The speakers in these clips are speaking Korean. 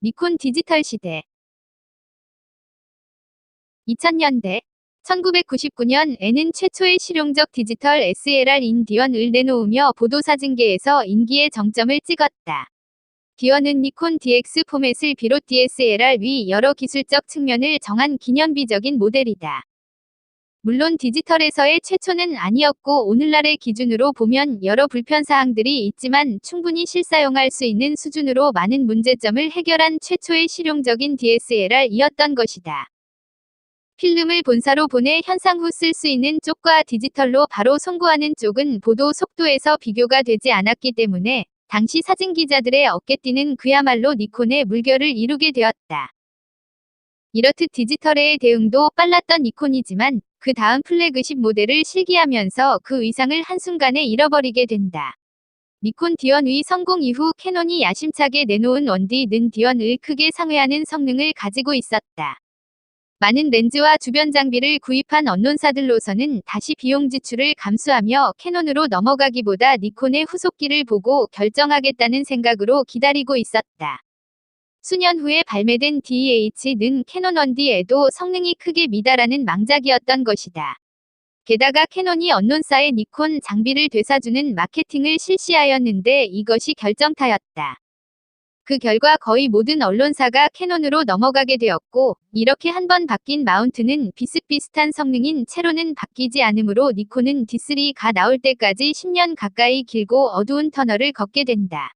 니콘 디지털 시대 2000년대 1999년에는 최초의 실용적 디지털 SLR-인 디원을 내놓으며 보도사진계에서 인기의 정점을 찍었다. 디원은 니콘 DX 포맷을 비롯 DSLR 위 여러 기술적 측면을 정한 기념비적인 모델이다. 물론 디지털에서의 최초는 아니었고 오늘날의 기준으로 보면 여러 불편사항들이 있지만 충분히 실사용할 수 있는 수준으로 많은 문제점을 해결한 최초의 실용적인 DSLR이었던 것이다. 필름을 본사로 보내 현상 후 쓸 수 있는 쪽과 디지털로 바로 송고하는 쪽은 보도 속도에서 비교가 되지 않았기 때문에 당시 사진기자들의 어깨띠는 그야말로 니콘의 물결을 이루게 되었다. 이렇듯 디지털의 대응도 빨랐던 니콘이지만 그 다음 플래그십 모델을 실기하면서 그 위상을 한순간에 잃어버리게 된다. 니콘 디원의 성공 이후 캐논이 야심차게 내놓은 1D는 디원을 크게 상회하는 성능을 가지고 있었다. 많은 렌즈와 주변 장비를 구입한 언론사들로서는 다시 비용 지출을 감수하며 캐논으로 넘어가기보다 니콘의 후속기를 보고 결정하겠다는 생각으로 기다리고 있었다. 수년 후에 발매된 DEH는 캐논 1D에도 성능이 크게 미달하는 망작이었던 것이다. 게다가 캐논이 언론사에 니콘 장비를 되사주는 마케팅을 실시하였는데 이것이 결정타였다. 그 결과 거의 모든 언론사가 캐논으로 넘어가게 되었고 이렇게 한 번 바뀐 마운트는 비슷비슷한 성능인 채로는 바뀌지 않으므로 니콘은 D3가 나올 때까지 10년 가까이 길고 어두운 터널을 걷게 된다.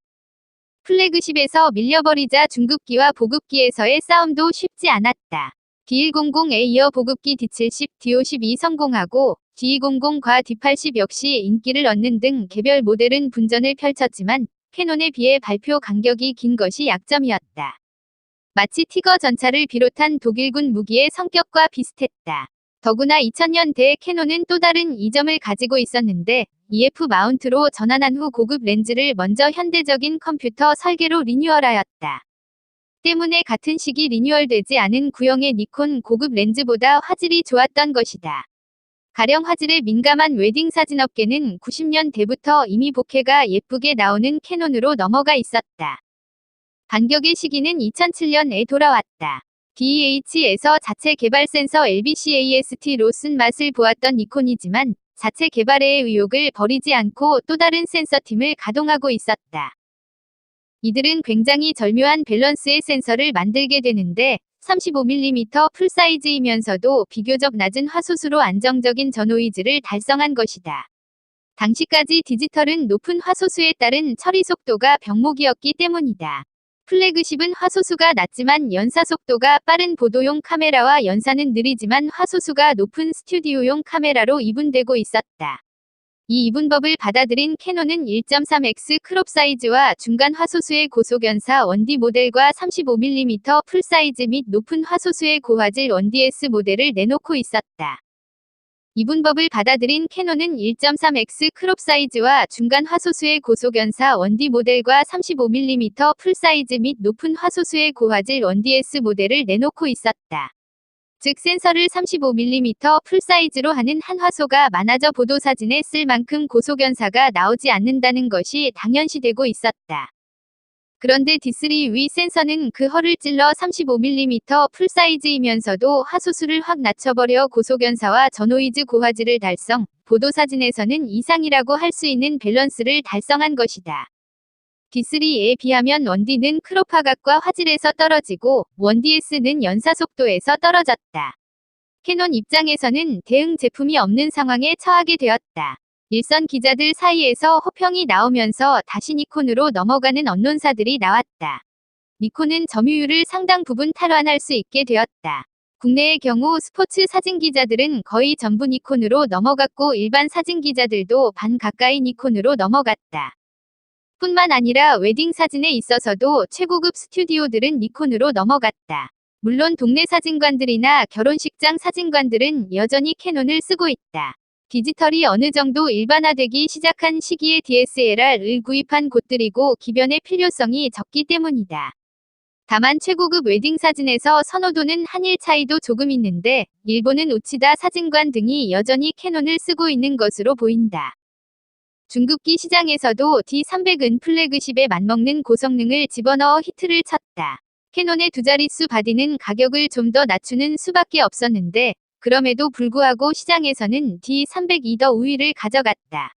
플래그십에서 밀려버리자 중급기와 보급기에서의 싸움도 쉽지 않았다. D100에 이어 보급기 D70, D52 성공하고 D200과 D80 역시 인기를 얻는 등 개별 모델은 분전을 펼쳤지만 캐논에 비해 발표 간격이 긴 것이 약점이었다. 마치 티거 전차를 비롯한 독일군 무기의 성격과 비슷했다. 더구나 2000년대에 캐논은 또 다른 이점을 가지고 있었는데 EF 마운트로 전환한 후 고급 렌즈를 먼저 현대적인 컴퓨터 설계로 리뉴얼하였다. 때문에 같은 시기 리뉴얼되지 않은 구형의 니콘 고급 렌즈보다 화질이 좋았던 것이다. 가령 화질에 민감한 웨딩 사진업계는 90년대부터 이미 보케가 예쁘게 나오는 캐논으로 넘어가 있었다. 반격의 시기는 2007년에 돌아왔다. DEH에서 자체 개발 센서 LBCAST로 쓴 맛을 보았던 니콘이지만 자체 개발의 의욕을 버리지 않고 또 다른 센서팀을 가동하고 있었다. 이들은 굉장히 절묘한 밸런스의 센서를 만들게 되는데 35mm 풀사이즈이면서도 비교적 낮은 화소수로 안정적인 저노이즈를 달성한 것이다. 당시까지 디지털은 높은 화소수에 따른 처리 속도가 병목이었기 때문이다. 플래그십은 화소수가 낮지만 연사 속도가 빠른 보도용 카메라와 연사는 느리지만 화소수가 높은 스튜디오용 카메라로 이분되고 있었다. 이 이분법을 받아들인 캐논은 1.3x 크롭 사이즈와 중간 화소수의 고속연사 1D 모델과 35mm 풀사이즈 및 높은 화소수의 고화질 1DS 모델을 내놓고 있었다. 이분법을 받아들인 캐논은 1.3x 크롭 사이즈와 중간 화소수의 고속연사 1D 모델과 35mm 풀사이즈 및 높은 화소수의 고화질 1DS 모델을 내놓고 있었다. 즉 센서를 35mm 풀사이즈로 하는 한 화소가 많아져 보도사진에 쓸 만큼 고속연사가 나오지 않는다는 것이 당연시되고 있었다. 그런데 D3 위 센서는 그 허를 찔러 35mm 풀사이즈이면서도 화소수를 확 낮춰버려 고속연사와 저노이즈 고화질을 달성, 보도사진에서는 이상이라고 할 수 있는 밸런스를 달성한 것이다. D3에 비하면 1D는 크롭 화각과 화질에서 떨어지고 1DS는 연사 속도에서 떨어졌다. 캐논 입장에서는 대응 제품이 없는 상황에 처하게 되었다. 일선 기자들 사이에서 호평이 나오면서 다시 니콘으로 넘어가는 언론사들이 나왔다. 니콘은 점유율을 상당 부분 탈환할 수 있게 되었다. 국내의 경우 스포츠 사진기자들은 거의 전부 니콘으로 넘어갔고 일반 사진기자들도 반 가까이 니콘으로 넘어갔다. 뿐만 아니라 웨딩 사진에 있어서도 최고급 스튜디오들은 니콘으로 넘어갔다. 물론 동네 사진관들이나 결혼식장 사진관들은 여전히 캐논을 쓰고 있다. 디지털이 어느 정도 일반화되기 시작한 시기에 DSLR을 구입한 곳들이고 기변의 필요성이 적기 때문이다. 다만 최고급 웨딩 사진에서 선호도는 한일 차이도 조금 있는데 일본은 우치다 사진관 등이 여전히 캐논을 쓰고 있는 것으로 보인다. 중급기 시장에서도 D300은 플래그십에 맞먹는 고성능을 집어넣어 히트를 쳤다. 캐논의 두 자릿수 바디는 가격을 좀 더 낮추는 수밖에 없었는데 그럼에도 불구하고 시장에서는 D302 더 우위를 가져갔다.